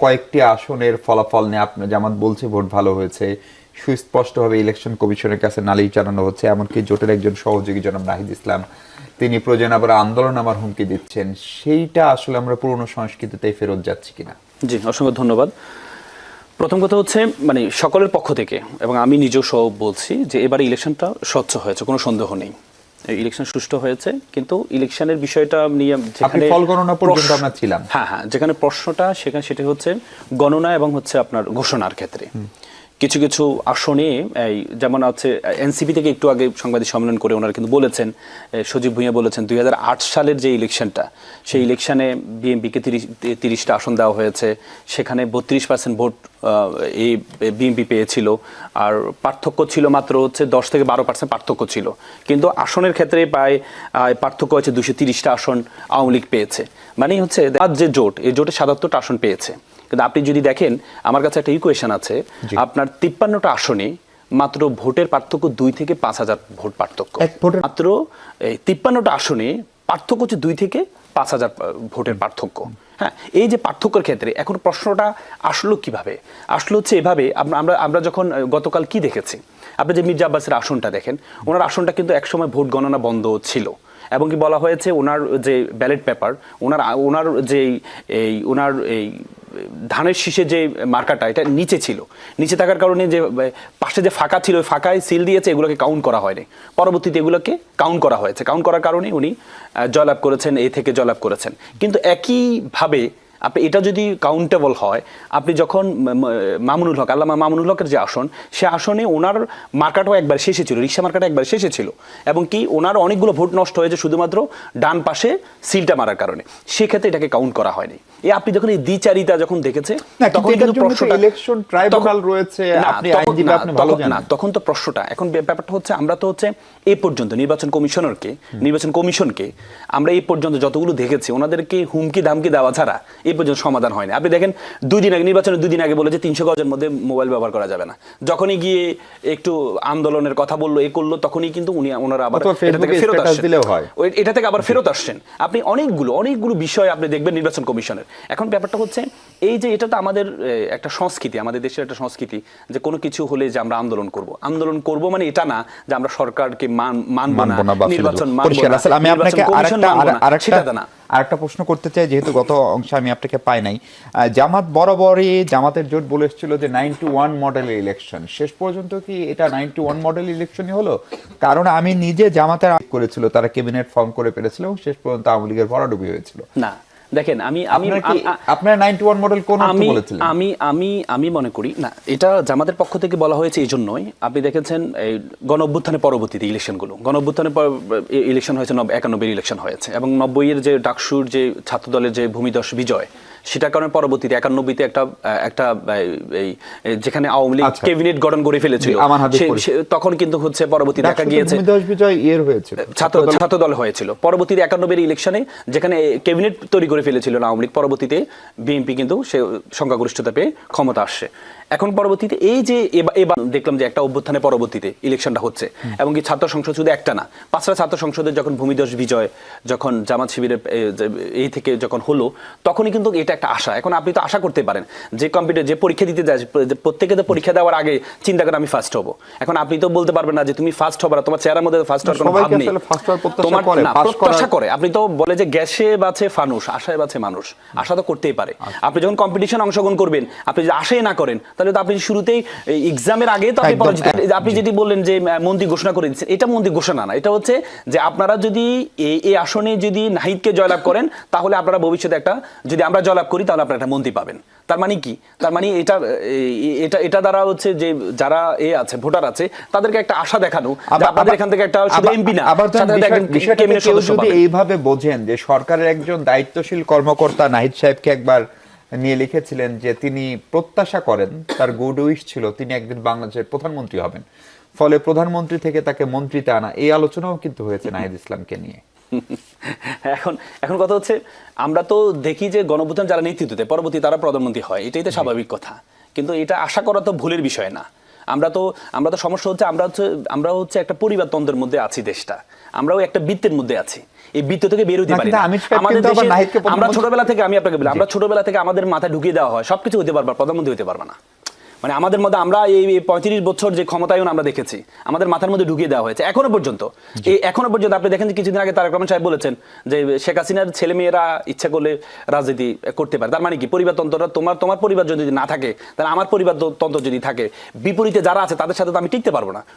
কয়েকটি আসনের ফলাফল নিয়ে আপনার জামাত বলছে ভোট ভালো হয়েছে, সুস্পষ্টভাবে ইলেকশন কমিশনের কাছে নালিশ জানানো হচ্ছে, এমনকি জোটের একজন সহযোগী জনাব নাহিদ ইসলাম তিনি প্রয়োজন আবার আন্দোলন আমার হুমকি দিচ্ছেন, সেইটা আসলে আমরা পুরনো সংস্কৃতিতেই ফেরত যাচ্ছি কিনা? জি, অসংখ্য ধন্যবাদ। প্রথম কথা হচ্ছে মানে সকলের পক্ষ থেকে এবং আমি নিজেও সহ বলছি যে এবারে ইলেকশনটা স্বচ্ছ হয়েছে, কোনো সন্দেহ নেই। ইলেকশন সুষ্ঠু হয়েছে, কিন্তু ইলেকশনের বিষয়টা নিয়ে যেখানে ফল গণনা পর্যন্ত আমরা ছিলাম, হ্যাঁ, যেখানে প্রশ্নটা সেখানে সেটা হচ্ছে গণনা এবং হচ্ছে আপনার ঘোষণার ক্ষেত্রে কিছু কিছু আসনে যেমন আছে এনসিপি থেকে একটু আগে সাংবাদিক সম্মেলন করে ওনারা কিন্তু বলেছেন, সজীব ভুঁইয়া বলেছেন 2008 সালের যে ইলেকশনটা, সেই ইলেকশনে বিএনপিকে 30টা আসন দেওয়া হয়েছে, সেখানে 32% ভোট এই বিএনপি পেয়েছিল, আর পার্থক্য ছিল মাত্র হচ্ছে 10 থেকে 12% পার্থক্য ছিল, কিন্তু আসনের ক্ষেত্রে প্রায় পার্থক্য হচ্ছে 230টা আসন আওয়ামী লীগ পেয়েছে। মানে হচ্ছে যে জোট, এই জোটে 77টা আসন পেয়েছে। কিন্তু আপনি যদি দেখেন, আমার কাছে একটা ইকুয়েশন আছে, আপনার 53টা আসনে মাত্র ভোটের পার্থক্য 2 থেকে 5,000 ভোট পার্থক্য, মাত্র 53টা আসনে পার্থক্য হচ্ছে 2 থেকে 5,000 ভোটের পার্থক্য। হ্যাঁ, এই যে পার্থক্যের ক্ষেত্রে এখন প্রশ্নটা আসলো কিভাবে? আসলো হচ্ছে এভাবে, আমরা যখন গতকাল কি দেখেছি, আপনি যে মির্জা আব্বাসের আসনটা দেখেন, ওনার আসনটা কিন্তু একসময় ভোট গণনা বন্ধ ছিল, এবং কি বলা হয়েছে ওনার যে ব্যালট পেপার, ওনার যে ওনার এই ধানের শীষে যে মার্কাটা এটা নিচে ছিল, নিচে থাকার কারণে যে পাশে যে ফাঁকা ছিল ওই ফাঁকায় সিল দিয়েছে, এগুলোকে কাউন্ট করা হয়নি। পরবর্তীতে এগুলোকে কাউন্ট করা হয়েছে, কাউন্ট করার কারণে উনি জয়লাভ করেছেন, এই থেকে জয়লাভ করেছেন। কিন্তু একইভাবে আপনি এটা যদি কাউন্টেবল হয়, আপনি যখন মামুনুল হক, আল্লামা মামুনুল হকের যে আসন, সে আসনে ওনার মার্কাটাও একবার শেষে ছিল, রিক্সা মার্কাটা একবার শেষে ছিল, এবং কি ওনার অনেকগুলো ভোট নষ্ট হয়েছে শুধুমাত্র ডান পাশে সিলটা মারার কারণে, সেক্ষেত্রে এটাকে কাউন্ট করা হয়নি। এই আপনি যখন এই দ্বিচারিতা যখন দেখেছে, তখন কিন্তু প্রশ্নটা ইলেকশন ট্রাইব্যুনাল রয়েছে, আপনি আইনজীবী, আপনি ভালো জানেন, তখন তো প্রশ্নটা এখন ব্যাপারটা হচ্ছে, আমরা তো হচ্ছে এই পর্যন্ত নির্বাচন কমিশনকে আমরা এই পর্যন্ত যতগুলো দেখেছি, ওনাদেরকে হুমকি ধামকি দেওয়া ছাড়া এই পর্যন্ত সমাধান হয়নি। আপনি দেখেন নির্বাচনের 2 দিন আগে বলে যে 300 গজের মধ্যে মোবাইল ব্যবহার করা যাবে না, যখনই গিয়ে একটু আন্দোলনের কথা বললো, করলো, তখনই কিন্তু ওনারা আবার এটা থেকে আবার ফেরত আসছেন। আপনি অনেকগুলো বিষয় আপনি দেখবেন নির্বাচন কমিশনের। এখন ব্যাপারটা হচ্ছে এই যে এটা তো আমাদের একটা সংস্কৃতি, আমাদের দেশের একটা সংস্কৃতি যে কোনো কিছু হলে যে আমরা আন্দোলন করব মানে এটা না যে আমরা সরকারকে মানব না, নির্বাচন মানব না, আমি আপনাকে আরেকটা প্রশ্ন করতে চাই, যেহেতু গত অংশে আমি আপনাকে পাই নাই। জামাত বরাবরই, জামাতের জোট বলে এসেছিল যে 91 মডেলের ইলেকশন, শেষ পর্যন্ত কি এটা 91 মডেল ইলেকশনই হলো? কারণ আমি নিজে জামাতের করেছিল, তারা ক্যাবিনেট ফর্ম করে পেরেছিল এবং শেষ পর্যন্ত আওয়ামী লীগের ভরাডুবি হয়েছিল। না দেখেন, আপনার 91 মডেল কোন অর্থে বলেছিলেন? আমি মনে করি না, এটা জামাতের পক্ষ থেকে বলা হয়েছে এই জন্যই, আপনি দেখেছেন এই গণঅভ্যুত্থানের পরবর্তীতে ইলেকশনগুলো, গণঅভ্যুত্থানের ইলেকশন হয়েছে 91 ইলেকশন হয়েছে, এবং 90-এর যে ডাকসুর যে ছাত্রদলের যে ভূমিধস বিজয়, সেটার কারণে পরবর্তীতে 91-তে একটা যেখানে আওয়ামী লীগ ক্যাবিনেট গঠন করে ফেলেছিল, তখন কিন্তু হচ্ছে পরবর্তীতে দেখা গিয়েছে ছাত্র দল হয়েছিল। পরবর্তীতে 91-এর ইলেকশনে যেখানে ক্যাবিনেট তৈরি করে ফেলেছিল আওয়ামী লীগ, পরবর্তীতে বিএনপি কিন্তু সে সংখ্যাগরিষ্ঠতা পেয়ে ক্ষমতা আসছে। এখন পরবর্তীতে এই যে এবার দেখলাম যে একটা অভ্যুত্থানের পরবর্তীতে ইলেকশনটা হচ্ছে, এবং কি ছাত্র সংসদ শুধু একটা না, 5টা ছাত্র সংসদের যখন ভূমিধস বিজয়, যখন জামাত শিবিরের এই থেকে যখন হলো, তখনই কিন্তু এটা একটা আশা। এখন আপনি তো আশা করতে পারেন যে পরীক্ষা দিতে যায়, প্রত্যেকে তো পরীক্ষা দেওয়ার আগে চিন্তা করে আমি ফার্স্ট হবো। এখন আপনি তো বলতে পারবেন না যে তুমি ফার্স্ট হবে না, তোমার চেহারার মধ্যে ফার্স্ট হওয়ার কোনো ভাব নেই, তোমার প্রত্যাশা করে। আপনি তো বলে যে গ্যাসে বাঁচে ফানুস, আশায় বাঁচে মানুষ, আশা তো করতেই পারে। আপনি যখন কম্পিটিশন অংশগ্রহণ করবেন, আপনি যদি আশাই না করেন, তাহলে তো আপনি শুরুতেই এক্সামের আগে তো আপনি পরাজিত। আপনি যেটি বললেন যে মন্ত্রী ঘোষণা করে দিচ্ছেন, এটা মন্ত্রী ঘোষণা না, এটা হচ্ছে যে আপনারা যদি এই আসনে যদি নাহিদকে জয়লাভ করেন, তাহলে আপনারা ভবিষ্যতে একটা, যদি আমরা জয়লাভ করি তাহলে আপনারা একটা মন্ত্রী পাবেন। তার মানে কি? তার মানে এটা দ্বারা হচ্ছে যে যারা আছে ভোটার আছে, তাদেরকে একটা আশা দেখানো, আপনাদের এখান থেকে একটা শুধু এমপি না, যদি এইভাবে বোঝেন যে সরকারের একজন দায়িত্বশীল কর্মকর্তা নাহিদ সাহেবকে একবার নিয়ে লিখেছিলেন যে তিনি প্রত্যাশা করেন, তার গুড উইশ ছিল তিনি একদিন বাংলাদেশের প্রধানমন্ত্রী হবেন, ফলে প্রধানমন্ত্রী থেকে তাকে মন্ত্রীতে আনা, এই আলোচনাও কিন্তু হয়েছে নাহিদ ইসলামকে নিয়ে। এখন কথা হচ্ছে, আমরা তো দেখি যে গণঅভ্যুত্থান যারা নেতৃত্ব দেয়, পরবর্তী তারা প্রধানমন্ত্রী হয়, এটাই তো স্বাভাবিক কথা। কিন্তু এটা আশা করা তো ভুলের বিষয় না। আমরা তো সমস্যা হচ্ছে আমরা হচ্ছে একটা পরিবারতন্ত্রের মধ্যে আছি দেশটা, আমরাও একটা বৃত্তের মধ্যে আছি, এই বৃত্ত থেকে বের হতে পারি না। আমাদের দেশে আমরা ছোটবেলা থেকে, আমি আপনাকে বলি, আমরা ছোটবেলা থেকে আমাদের মাথায় ঢুকিয়ে দেওয়া হয় সবকিছু হতে পারবা, প্রধানমন্ত্রী হতে পারবা না। মানে আমাদের মধ্যে আমরা এই 35 বছর যে ক্ষমতায়ন আমরা দেখেছি আমাদের মাথার মধ্যে ঢুকিয়ে দেওয়া হয়েছে এখনো পর্যন্ত। আপনি দেখেন যে কিছুদিন আগে তারেক রহমান সাহেব বলেছেন যে শেখ হাসিনার ছেলে মেয়েরা ইচ্ছা করলে রাজনীতি করতে পারে। তার মানে কি পরিবারতন্ত্রটা তোমার পরিবার যদি না থাকে, তাহলে আমার পরিবারতন্ত্র যদি থাকে, বিপরীতে যারা আছে তাদের সাথে তো আমি টিকতে পারবো না।